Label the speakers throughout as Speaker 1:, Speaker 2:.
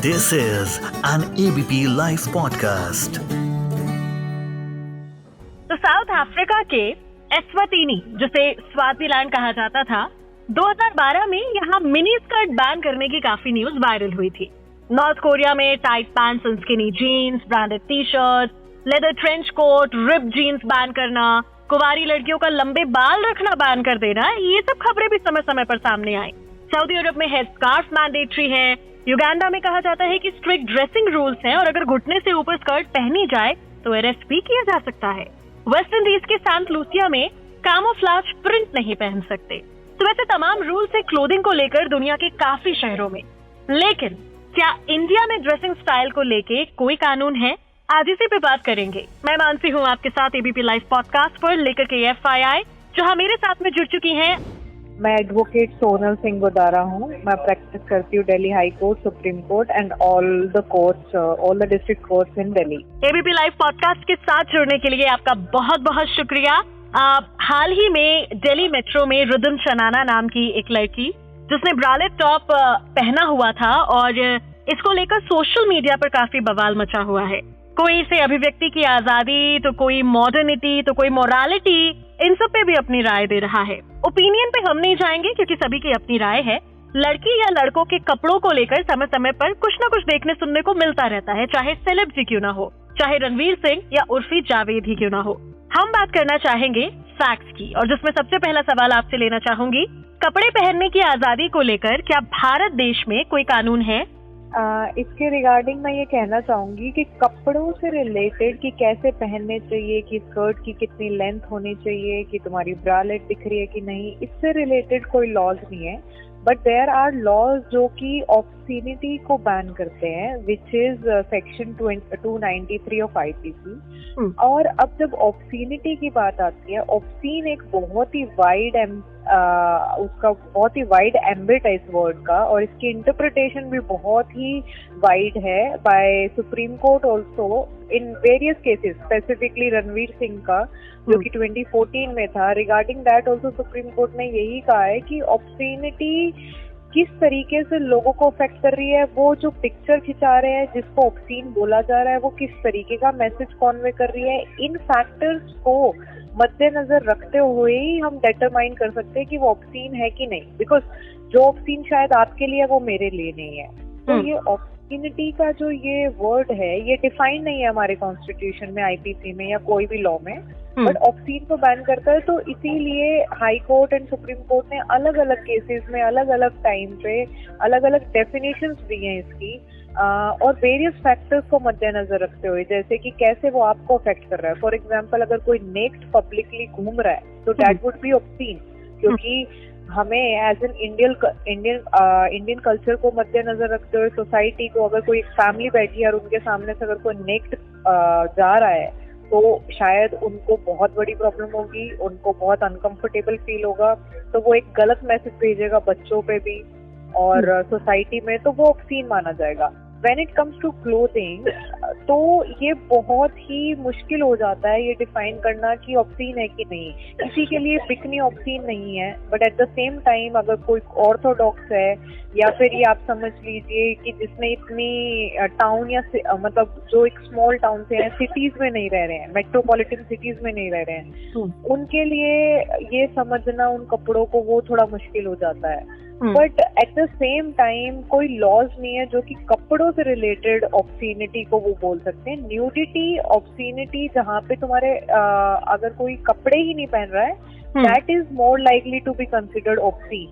Speaker 1: This is an ABP Life podcast.
Speaker 2: तो south Africa के Eswatini, जिसे स्वातिलैंड कहा जाता था, 2012 में यहाँ मिनी स्कर्ट बैन करने की काफी न्यूज वायरल हुई थी। नॉर्थ कोरिया में tight pants and skinny jeans, branded T shirt, leather trench coat, rip jeans ban करना, कुंवारी लड़कियों का लंबे बाल रखना बैन कर देना, ये सब खबरें भी समय समय पर सामने आई। सऊदी अरब में हेड स्कार्फ मैंडेटरी है। युगांडा में कहा जाता है कि स्ट्रिक्ट ड्रेसिंग रूल्स हैं और अगर घुटने से ऊपर स्कर्ट पहनी जाए तो अरेस्ट भी किया जा सकता है। वेस्ट इंडीज के सेंट लूसिया में कैमोफ्लेज प्रिंट नहीं पहन सकते। तो वैसे तमाम रूल्स है क्लोथिंग को लेकर दुनिया के काफी शहरों में, लेकिन क्या इंडिया में ड्रेसिंग स्टाइल को लेके कोई कानून है? आज इसी पे बात करेंगे। मैं मानसी हूँ आपके साथ एबीपी लाइव पॉडकास्ट पर लेकर के FII, जहाँ मेरे साथ में जुड़ चुकी हैं।
Speaker 3: मैं एडवोकेट सोनल सिंह गोदारा हूँ। मैं प्रैक्टिस करती हूँ Delhi high court, supreme court and all the district courts in Delhi.
Speaker 2: ABP live podcast के साथ जुड़ने के लिए आपका बहुत बहुत शुक्रिया। हाल ही में दिल्ली मेट्रो में रिदम शनाना नाम की एक लड़की, जिसने ब्रालेट टॉप पहना हुआ था और इसको लेकर सोशल मीडिया पर काफी बवाल मचा हुआ है। कोई इसे अभिव्यक्ति की आजादी, तो कोई मॉडर्निटी, तो कोई मोरालिटी, इन सब पे भी अपनी राय दे रहा है। ओपिनियन पे हम नहीं जाएंगे क्योंकि सभी की अपनी राय है। लड़की या लड़कों के कपड़ों को लेकर समय समय पर कुछ न कुछ देखने सुनने को मिलता रहता है, चाहे सेलेब्स ही क्यों ना हो, चाहे रणवीर सिंह या उर्फी जावेद ही क्यों ना हो। हम बात करना चाहेंगे फैक्ट्स की, और जिसमें सबसे पहला सवाल आपसे लेना चाहूंगी, कपड़े पहनने की आजादी को लेकर क्या भारत देश में कोई कानून है?
Speaker 3: इसके रिगार्डिंग मैं ये कहना चाहूंगी कि कपड़ों से रिलेटेड कि कैसे पहनने चाहिए, कि स्कर्ट की कितनी लेंथ होनी चाहिए, कि तुम्हारी ब्रालेट दिख रही है कि नहीं, इससे रिलेटेड कोई लॉज नहीं है। बट देयर आर लॉज जो कि ऑब्ससीनिटी को बैन करते हैं, which is section 293 of IPC। और अब जब ऑब्ससीनिटी की बात आती है, ऑब्ससीन एक बहुत ही वाइड एम्बिट है इस वर्ड का, और इसकी इंटरप्रिटेशन भी बहुत ही वाइड है by Supreme Court also in various cases, specifically Ranveer Singh का जो कि 2014 में था। Regarding that also Supreme Court ने यही कहा है कि ऑब्ससीनिटी किस तरीके से लोगों को अफेक्ट कर रही है, वो जो पिक्चर खिंचा रहे हैं जिसको ऑब्ससीन बोला जा रहा है, वो किस तरीके का मैसेज कॉन्वे कर रही है, इन फैक्टर्स को मद्देनजर रखते हुए ही हम डिटरमाइन कर सकते हैं कि वो ऑब्ससीन है कि नहीं। बिकॉज जो ऑब्ससीन शायद आपके लिए है वो मेरे लिए नहीं है। तो ये ऑब्ससीनिटी का जो ये वर्ड है, ये डिफाइन नहीं है हमारे कॉन्स्टिट्यूशन में, IPC में या कोई भी लॉ में, बट ऑब्ससीन को बैन करता है। तो इसीलिए high court and supreme Court ने अलग अलग केसेस में अलग अलग टाइम पे अलग अलग डेफिनेशंस दी हैं इसकी, और वेरियस फैक्टर्स को मद्देनजर रखते हुए, जैसे कि कैसे वो आपको अफेक्ट कर रहा है। फॉर एग्जांपल, अगर कोई नेक्स्ट पब्लिकली घूम रहा है तो दैट वुड बी ऑब्ससीन, क्योंकि हमें एज एन इंडियन कल्चर को मद्देनजर रखते हुए, सोसाइटी को, अगर कोई फैमिली बैठी है और उनके सामने से अगर कोई नेक्स्ट जा रहा है तो शायद उनको बहुत बड़ी प्रॉब्लम होगी, उनको बहुत अनकंफर्टेबल फील होगा, तो वो एक गलत मैसेज भेजेगा बच्चों पे भी और सोसाइटी में, तो वो ऑब्ससीन माना जाएगा। When it comes to clothing, तो ये बहुत ही मुश्किल हो जाता है ये डिफाइन करना कि ऑब्ससीन है कि नहीं। किसी के लिए बिकनी ऑब्ससीन नहीं है, but at the same time अगर कोई ऑर्थोडॉक्स है, या फिर ये आप समझ लीजिए कि जिसने इतनी टाउन या मतलब जो एक स्मॉल टाउन से हैं, सिटीज में नहीं रह रहे हैं, मेट्रोपॉलिटन सिटीज में नहीं रह रहे हैं, उनके लिए ये समझना उन कपड़ों को वो थोड़ा मुश्किल हो जाता है। But at the same time कोई लॉज नहीं है जो कि कपड़ों से रिलेटेड ऑब्ससीनिटी को वो बोल सकते हैं। न्यूडिटी, ऑब्ससीनिटी, जहाँ पे तुम्हारे अगर कोई कपड़े ही नहीं पहन रहा है, that is more likely to be considered obscene.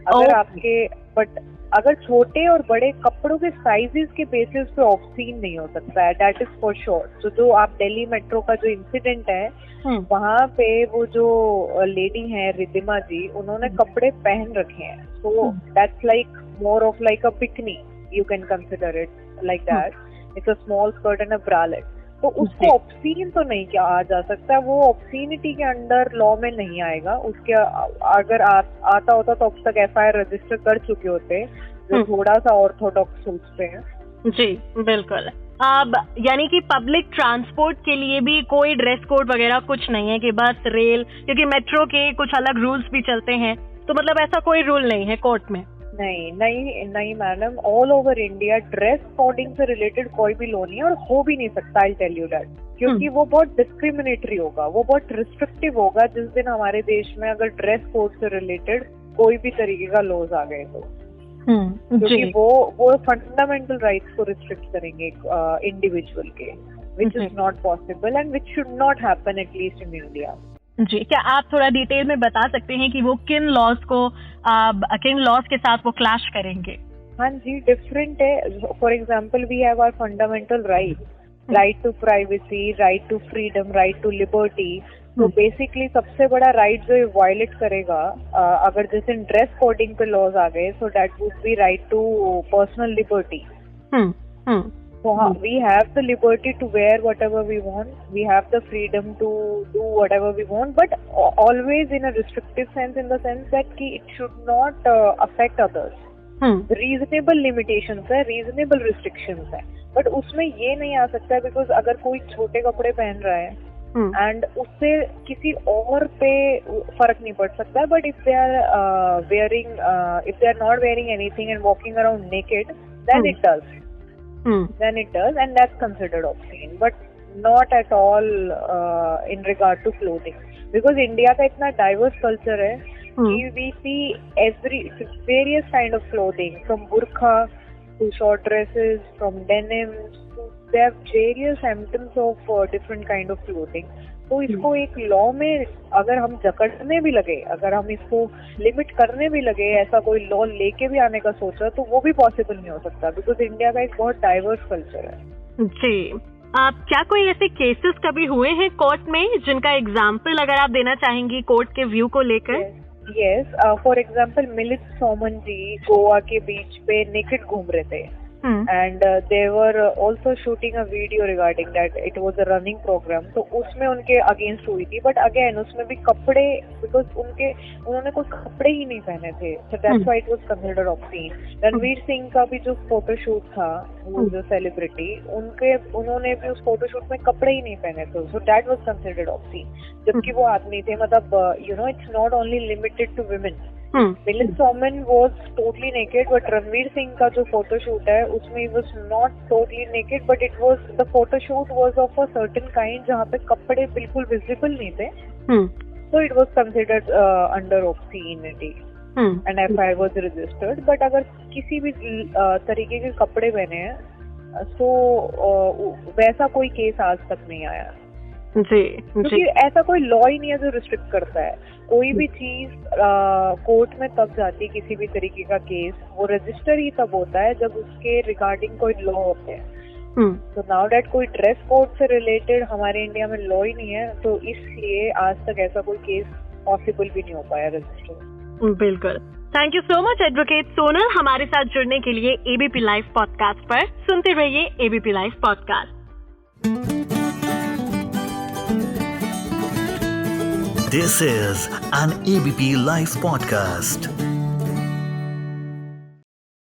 Speaker 3: अगर आपके, बट अगर छोटे और बड़े कपड़ों के साइजेस के बेसिस पे ऑब्ससीन नहीं हो सकता है, दैट इज फॉर श्योर। तो जो आप दिल्ली मेट्रो का जो इंसिडेंट है, वहाँ पे वो जो लेडी है रिदिमा जी, उन्होंने कपड़े पहन रखे हैं, so that's like more of like a bikini, you can consider it like that, it's a small skirt and a bralette. तो उसको ऑब्ससीन तो नहीं कहा जा सकता, वो ऑब्ससीनिटी के अंडर लॉ में नहीं आएगा। उसके अगर आता होता तो अब तक FIR रजिस्टर कर चुके होते, जो थोड़ा सा ऑर्थोडॉक्स सोचते हैं।
Speaker 2: जी बिल्कुल। अब यानी कि पब्लिक ट्रांसपोर्ट के लिए भी कोई ड्रेस कोड वगैरह कुछ नहीं है कि बस रेल, क्योंकि मेट्रो के कुछ अलग रूल्स भी चलते हैं, तो मतलब ऐसा कोई रूल नहीं है कोर्ट में?
Speaker 3: नहीं madam, all over India dress coding से रिलेटेड कोई भी लॉ नहीं है और हो भी नहीं सकता, आई टेल यू दैट, क्योंकि वो बहुत डिस्क्रिमिनेटरी होगा, वो बहुत रिस्ट्रिक्टिव होगा जिस दिन हमारे देश में अगर ड्रेस कोड से रिलेटेड कोई भी तरीके का लॉज आ गए तो, क्योंकि वो फंडामेंटल राइट्स को रिस्ट्रिक्ट करेंगे इंडिविजुअल के, which is not possible and which should not happen at least in India.
Speaker 2: जी, क्या आप थोड़ा डिटेल में बता सकते हैं कि वो किन लॉज के साथ वो क्लैश करेंगे?
Speaker 3: हाँ जी, डिफरेंट है। For example we have our fundamental right to privacy, right to freedom, right to liberty. तो बेसिकली सबसे बड़ा राइट जो वायलेट करेगा अगर जैसे ड्रेस कोडिंग पे लॉज आ गए, so that would be right to personal liberty. So we have the liberty to wear whatever we want. We have the freedom to do whatever we want, but always in a restrictive sense, in the sense that कि it should not affect others. Reasonable limitations है, reasonable restrictions है, but उसमें ये नहीं आ सकता because अगर कोई छोटे कपड़े पहन रहा है एंड उससे किसी और पे फर्क नहीं पड़ सकता, but if they are not wearing anything and walking around naked, then it does. Then it does, and that's considered obscene, but not at all in regard to clothing, because India का इतना diverse culture है कि we see various kind of clothing, from burqa to short dresses, from denim to they have various emblems of different kind of clothing. तो इसको एक law में अगर हम जकड़ने भी लगे, अगर हम इसको लिमिट करने भी लगे, ऐसा कोई लॉ लेके भी आने का सोचा, तो वो भी पॉसिबल नहीं हो सकता, बिकॉज इंडिया का एक बहुत डाइवर्स कल्चर है।
Speaker 2: जी, क्या कोई ऐसे केसेस कभी हुए हैं कोर्ट में जिनका एग्जाम्पल अगर आप देना चाहेंगी कोर्ट के व्यू को लेकर?
Speaker 3: Yes, for example Milind Soman ji Goa के बीच पे नेकेड घूम रहे थे, and they were also shooting a video regarding that. It was a running program, तो उसमें उनके अगेंस्ट हुई थी, but again उसमें भी कपड़े, because उन्होंने कोई कपड़े ही नहीं पहने थे, so that's why it was considered obscene. Ranveer Singh का भी जो फोटोशूट था, वो जो सेलिब्रिटी, उन्होंने भी उस फोटोशूट में कपड़े ही नहीं पहने थे, so that was considered obscene. जबकि वो आदमी थे, मतलब it's not only limited to women. Milind Soman was totally naked, but Ranveer Singh का जो फोटोशूट है उसमें he was not totally naked, but it was the photoshoot was of a certain kind जहाँ पे कपड़े बिल्कुल विजिबल नहीं थे, so it was considered under obscenity and FIR was registered. But अगर किसी भी तरीके के कपड़े पहने हैं, so वैसा कोई केस आज तक नहीं आया।
Speaker 2: जी,
Speaker 3: क्योंकि ऐसा कोई लॉ ही नहीं है जो रिस्ट्रिक्ट करता है। कोई भी चीज कोर्ट में तब जाती है, किसी भी तरीके का केस, वो रजिस्टर ही तब होता है जब उसके रिगार्डिंग कोई लॉ होते हैं। तो नाउ दैट कोई ड्रेस कोड से रिलेटेड हमारे इंडिया में लॉ ही नहीं है, तो इसलिए आज तक ऐसा कोई केस पॉसिबल भी नहीं हो पाया रजिस्टर।
Speaker 2: बिल्कुल। Thank you so much advocate Sonal, हमारे साथ जुड़ने के लिए एबीपी लाइव पॉडकास्ट पर। सुनते रहिए ABP live podcast.
Speaker 1: This is an ABP Live podcast.